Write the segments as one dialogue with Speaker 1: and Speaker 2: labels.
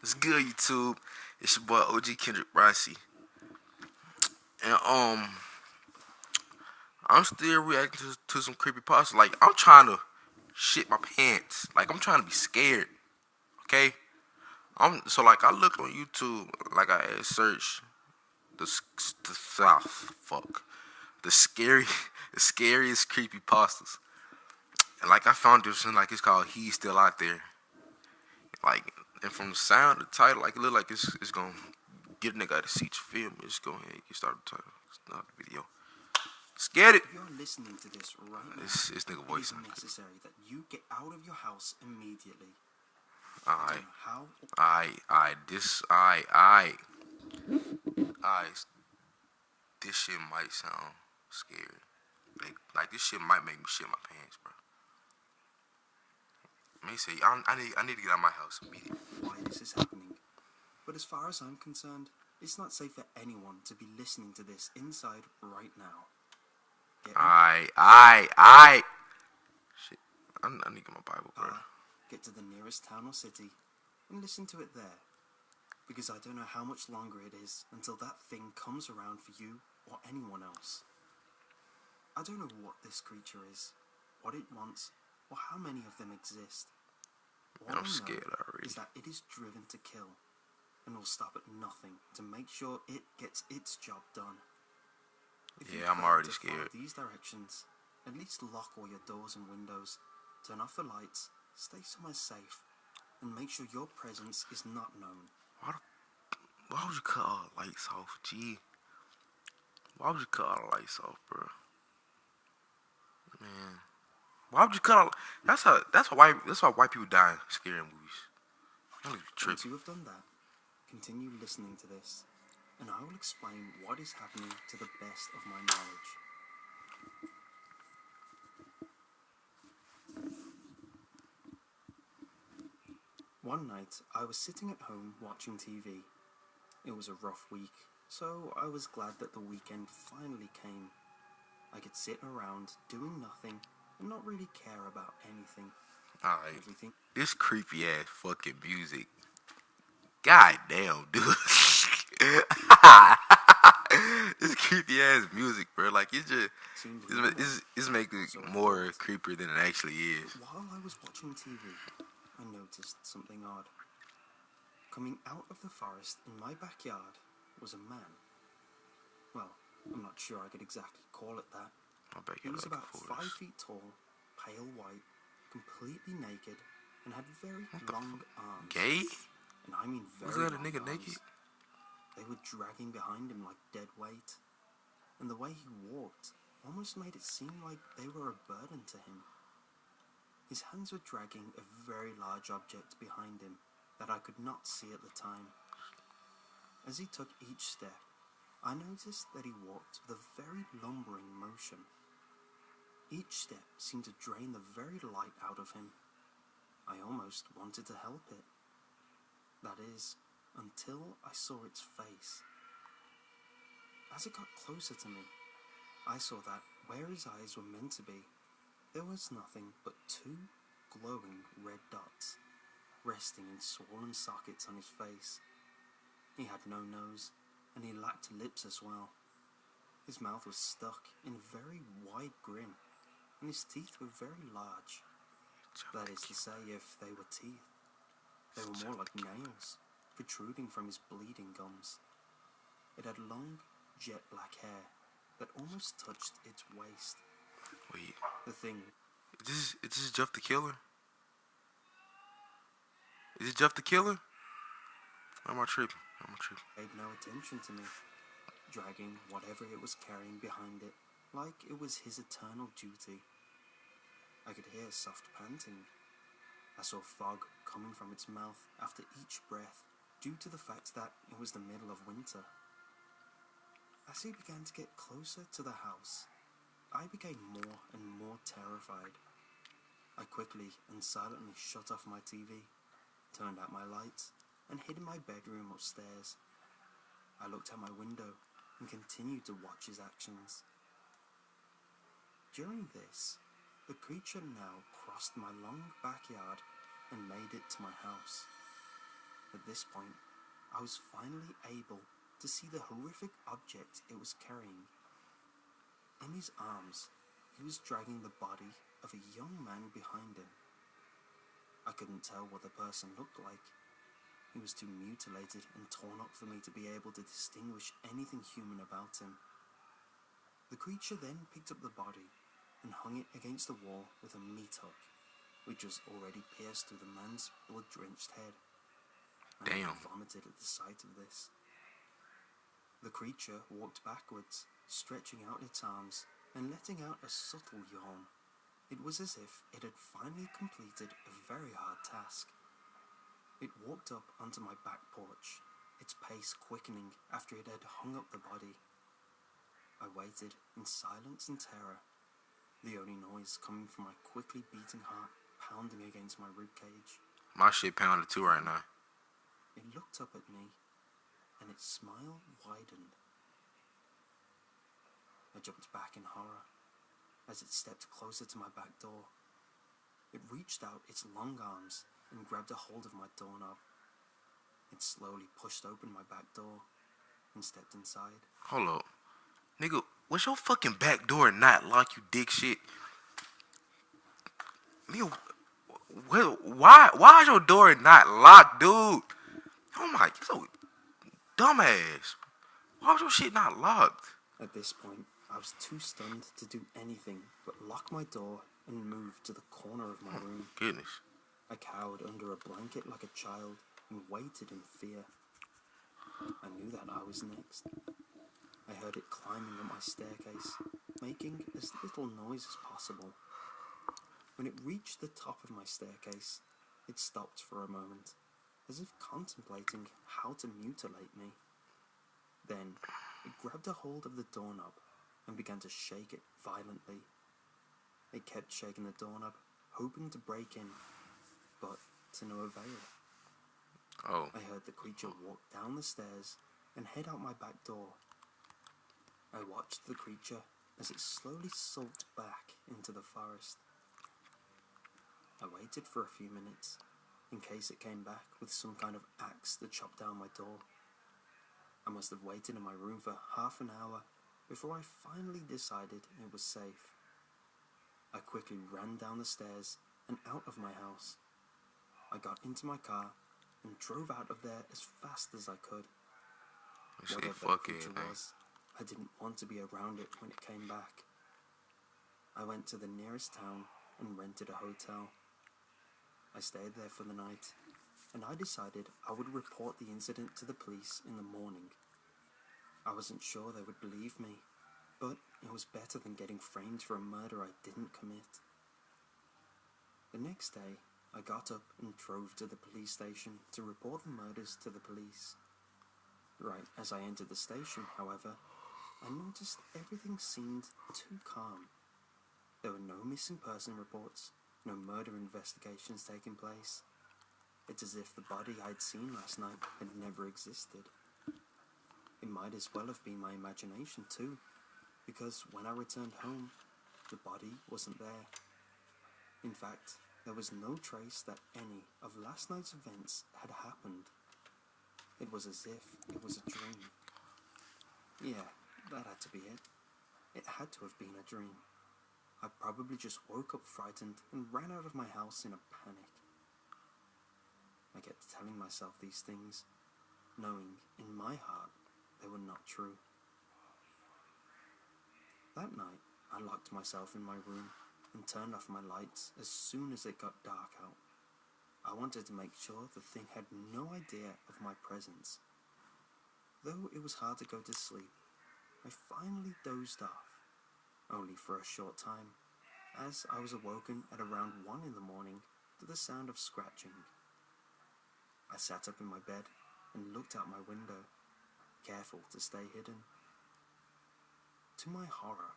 Speaker 1: It's good, YouTube. It's your boy OG Kendrick Rossi, and I'm still reacting to some creepypasta. Like I'm trying to shit my pants. Like I'm trying to be scared. Okay. I looked on YouTube. Like I had searched the fuck the scary the scariest creepypastas, and like I found this and like it's called He's Still Out There. Like, and from the sound, the title, like it look like it's gonna get a nigga out of seat. You feel me? Just go ahead, get started the title. Start the video. Scared it.
Speaker 2: If you're listening to this right now,
Speaker 1: This nigga
Speaker 2: it
Speaker 1: voice.
Speaker 2: is necessary that you get out of your house immediately.
Speaker 1: Alright.
Speaker 2: How?
Speaker 1: Alright. This shit might sound scary. Like this shit might make me shit my pants, bro. Let me see. I need to get out of my house immediately.
Speaker 2: Why this is happening? But as far as I'm concerned, it's not safe for anyone to be listening to this inside right now.
Speaker 1: Alright. Shit. I need to get my Bible, bro.
Speaker 2: Get to the nearest town or city and listen to it there. Because I don't know how much longer it is until that thing comes around for you or anyone else. I don't know what this creature is, what it wants, or how many of them exist. All
Speaker 1: I'm scared already.
Speaker 2: Is that it is driven to kill, and will stop at nothing to make sure it gets its job done.
Speaker 1: Yeah, I'm already scared.
Speaker 2: These directions, at least lock all your doors and windows, turn off the lights, stay somewhere safe, and make sure your presence is not known.
Speaker 1: Why would you cut all the lights off, G? Why would you cut all the lights off, bro? Man, why would you cut all? That's why white people die in scary movies.
Speaker 2: Once you have done that, continue listening to this, and I will explain what is happening to the best of my knowledge. One night, I was sitting at home watching TV. It was a rough week, so I was glad that the weekend finally came. I could sit around doing nothing and not really care about anything.
Speaker 1: Alright.
Speaker 2: Everything.
Speaker 1: This creepy ass fucking music. God damn, dude. This creepy ass music, bro. Like it's making it more creepier than it actually is.
Speaker 2: While I was watching TV, I noticed something odd. Coming out of the forest in my backyard was a man. Well, I'm not sure I could exactly call it that. He was about 5 feet tall, pale white, completely naked, and had very long arms.
Speaker 1: Gay?
Speaker 2: And I mean very
Speaker 1: long. Was that a nigga
Speaker 2: arms.
Speaker 1: naked?
Speaker 2: They were dragging behind him like dead weight, and the way he walked almost made it seem like they were a burden to him. His hands were dragging a very large object behind him that I could not see at the time. As he took each step, I noticed that he walked with a very lumbering motion. Each step seemed to drain the very light out of him. I almost wanted to help it. That is, until I saw its face. As it got closer to me, I saw that where his eyes were meant to be, there was nothing but 2 glowing red dots, resting in swollen sockets on his face. He had no nose, and he lacked lips as well. His mouth was stuck in a very wide grin, and his teeth were very large. That is to say, if they were teeth, they were more like nails, protruding from his bleeding gums. It had long, jet black hair that almost touched its waist.
Speaker 1: Wait.
Speaker 2: The thing.
Speaker 1: Is this Jeff the Killer? Is it Jeff the Killer? Am I tripping?
Speaker 2: Paid no attention to me, dragging whatever it was carrying behind it, like it was his eternal duty. I could hear soft panting. I saw fog coming from its mouth after each breath, due to the fact that it was the middle of winter. As he began to get closer to the house, I became more and more terrified. I quickly and silently shut off my TV, turned out my lights, and hid in my bedroom upstairs. I looked out my window and continued to watch his actions. During this, the creature now crossed my long backyard and made it to my house. At this point, I was finally able to see the horrific object it was carrying. In his arms, he was dragging the body of a young man behind him. I couldn't tell what the person looked like. He was too mutilated and torn up for me to be able to distinguish anything human about him. The creature then picked up the body and hung it against the wall with a meat hook, which was already pierced through the man's blood-drenched head.
Speaker 1: Damn.
Speaker 2: I vomited at the sight of this. The creature walked backwards, stretching out its arms and letting out a subtle yawn. It was as if it had finally completed a very hard task. It walked up onto my back porch, its pace quickening after it had hung up the body. I waited in silence and terror, the only noise coming from my quickly beating heart pounding against my ribcage.
Speaker 1: My shit pounded too right now.
Speaker 2: It looked up at me, and its smile widened. I jumped back in horror as it stepped closer to my back door. It reached out its long arms and grabbed a hold of my doorknob. It slowly pushed open my back door and stepped inside.
Speaker 1: Hold up. Nigga, was your fucking back door not locked, you dick shit? Nigga, why is your door not locked, dude? Oh my, you so dumbass. Why was your shit not locked?
Speaker 2: At this point, I was too stunned to do anything but lock my door and move to the corner of my room.
Speaker 1: Goodness.
Speaker 2: I cowered under a blanket like a child and waited in fear. I knew that I was next. I heard it climbing up my staircase, making as little noise as possible. When it reached the top of my staircase, it stopped for a moment, as if contemplating how to mutilate me. Then, it grabbed a hold of the doorknob and began to shake it violently. It kept shaking the doorknob, hoping to break in, but to no avail.
Speaker 1: Oh.
Speaker 2: I heard the creature walk down the stairs and head out my back door. I watched the creature as it slowly sulked back into the forest. I waited for a few minutes, in case it came back with some kind of axe to chop down my door. I must have waited in my room for half an hour before I finally decided it was safe. I quickly ran down the stairs and out of my house. I got into my car and drove out of there as fast as I could. Whatever the creature was, I didn't want to be around it when it came back. I went to the nearest town and rented a hotel. I stayed there for the night, and I decided I would report the incident to the police in the morning. I wasn't sure they would believe me, but it was better than getting framed for a murder I didn't commit. The next day, I got up and drove to the police station to report the murders to the police. Right as I entered the station, however, I noticed everything seemed too calm. There were no missing person reports, no murder investigations taking place. It's as if the body I'd seen last night had never existed. It might as well have been my imagination too, because when I returned home, the body wasn't there. In fact, there was no trace that any of last night's events had happened. It was as if it was a dream. Yeah, that had to be it. It had to have been a dream. I probably just woke up frightened and ran out of my house in a panic. I kept telling myself these things, knowing in my heart they were not true. That night, I locked myself in my room and turned off my lights as soon as it got dark out. I wanted to make sure the thing had no idea of my presence. Though it was hard to go to sleep, I finally dozed off, only for a short time, as I was awoken at around 1 in the morning to the sound of scratching. I sat up in my bed and looked out my window, careful to stay hidden. To my horror,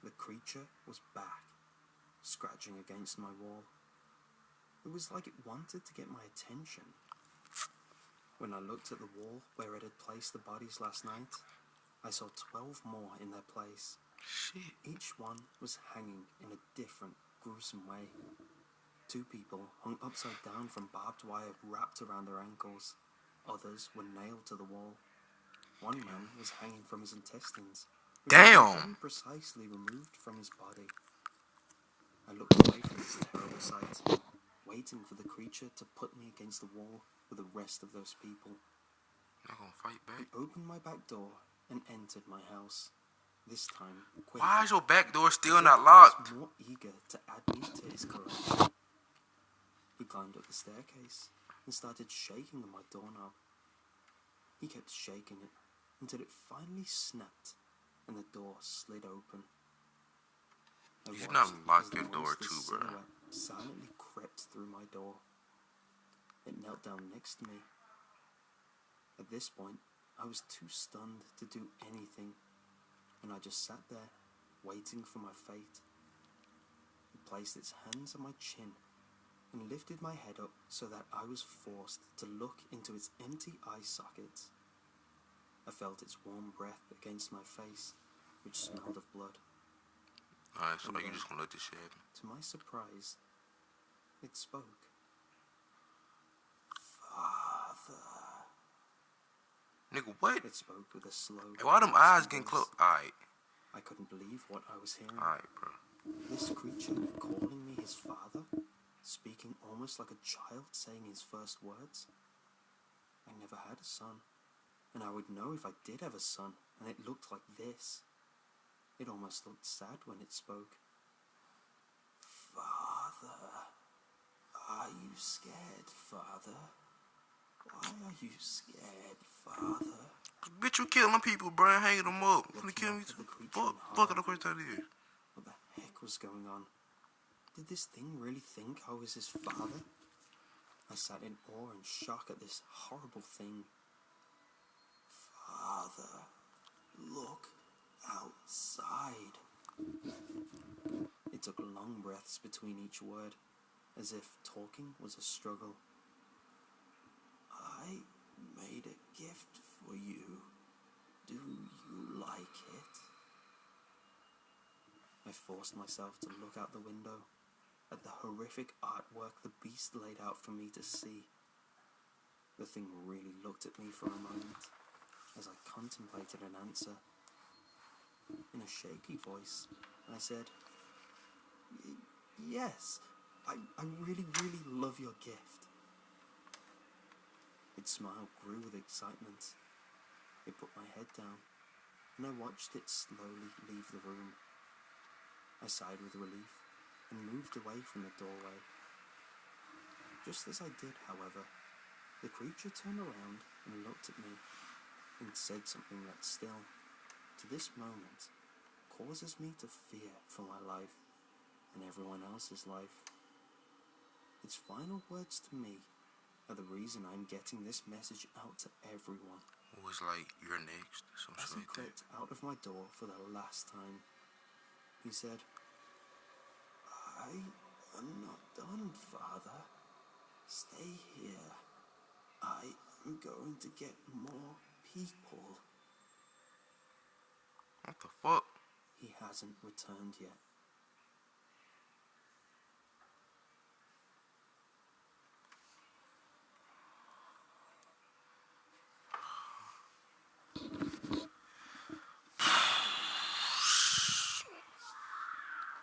Speaker 2: the creature was back, scratching against my wall. It was like it wanted to get my attention. When I looked at the wall where it had placed the bodies last night, I saw 12 more in their place.
Speaker 1: Shit.
Speaker 2: Each one was hanging in a different, gruesome way. 2 people hung upside down from barbed wire wrapped around their ankles. Others were nailed to the wall. One man was hanging from his intestines, which had been very
Speaker 1: Damn.
Speaker 2: precisely removed from his body. I looked away from this terrible sight, waiting for the creature to put me against the wall with the rest of those people.
Speaker 1: Not gonna fight
Speaker 2: I
Speaker 1: back.
Speaker 2: opened my back door and entered my house. This time, quickly.
Speaker 1: Why is your back door still
Speaker 2: as if
Speaker 1: not
Speaker 2: he
Speaker 1: locked?
Speaker 2: was more eager to add me to his collection. He climbed up the staircase and started shaking on my doorknob. He kept shaking it until it finally snapped and the door slid open. I
Speaker 1: You should
Speaker 2: watched
Speaker 1: not lock
Speaker 2: as the
Speaker 1: your door
Speaker 2: monster's
Speaker 1: too, bro.
Speaker 2: silhouette silently crept through my door. It knelt down next to me. At this point, I was too stunned to do anything, and I just sat there, waiting for my fate. It placed its hands on my chin and lifted my head up so that I was forced to look into its empty eye sockets. I felt its warm breath against my face, which smelled of blood.
Speaker 1: Alright, so
Speaker 2: And
Speaker 1: like you
Speaker 2: then,
Speaker 1: just gonna let this shit happen.
Speaker 2: to my surprise, it spoke. Father.
Speaker 1: Nigga, what?
Speaker 2: It spoke with a slow,
Speaker 1: Hey, why them eyes
Speaker 2: raspy
Speaker 1: getting
Speaker 2: voice.
Speaker 1: close? Alright,
Speaker 2: I couldn't believe what I was hearing.
Speaker 1: alright, bro.
Speaker 2: This creature calling me his father, speaking almost like a child saying his first words. I never had a son, and I would know if I did have a son, and it looked like this. It almost looked sad when it spoke. Father, are you scared, Father? Why are you scared, Father?
Speaker 1: Bitch, you killing people, bro, and hanging them up.
Speaker 2: Looking
Speaker 1: Gonna kill me
Speaker 2: up at
Speaker 1: too.
Speaker 2: the creature
Speaker 1: Fuck,
Speaker 2: in
Speaker 1: fuck
Speaker 2: horror.
Speaker 1: it, of course that is.
Speaker 2: What the heck was going on? Did this thing really think I was his father? I sat in awe and shock at this horrible thing. Father, look outside. It took long breaths between each word, as if talking was a struggle. I made a gift for you. Do you like it? I forced myself to look out the window at the horrific artwork the beast laid out for me to see. The thing really looked at me for a moment as I contemplated an answer. In a shaky voice, I said, Yes, I really, really love your gift. Its smile grew with excitement. It put my head down, and I watched it slowly leave the room. I sighed with relief and moved away from the doorway. Just as I did, however, the creature turned around and looked at me and said something that still, to this moment, causes me to fear for my life and everyone else's life. Its final words to me are the reason I'm getting this message out to everyone.
Speaker 1: It was like, you're next, some
Speaker 2: As
Speaker 1: shit
Speaker 2: he
Speaker 1: like that.
Speaker 2: crept out of my door for the last time, he said, I am not done, Father. Stay here. I am going to get more people.
Speaker 1: What the fuck?
Speaker 2: He hasn't returned yet.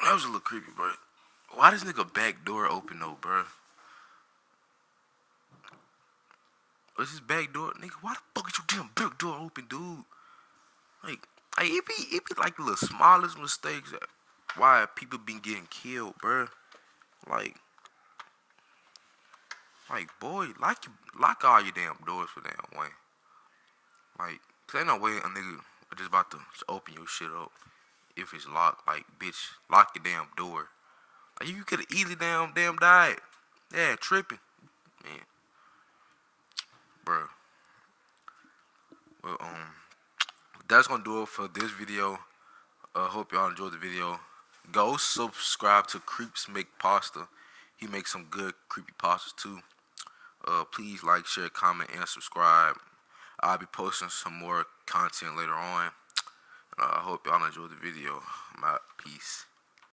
Speaker 1: That was a little creepy, bro. Why this nigga back door open though, bro? What's his back door? Nigga, why the fuck is your damn back door open, dude? Like it be like the little smallest mistakes that why people been getting killed, bro. Like boy, lock all your damn doors for damn way. Like, 'cause ain't no way a nigga just about to just open your shit up if it's locked. Like, bitch, lock your damn door. Like, you could have easily damn died. Yeah, tripping, man, bro. Well, that's gonna do it for this video. Hope y'all enjoyed the video. Go subscribe to Creeps Make Pasta. He makes some good creepy pastas too. Please like, share, comment, and subscribe. I'll be posting some more content later on. I hope y'all enjoyed the video. I'm out. Peace.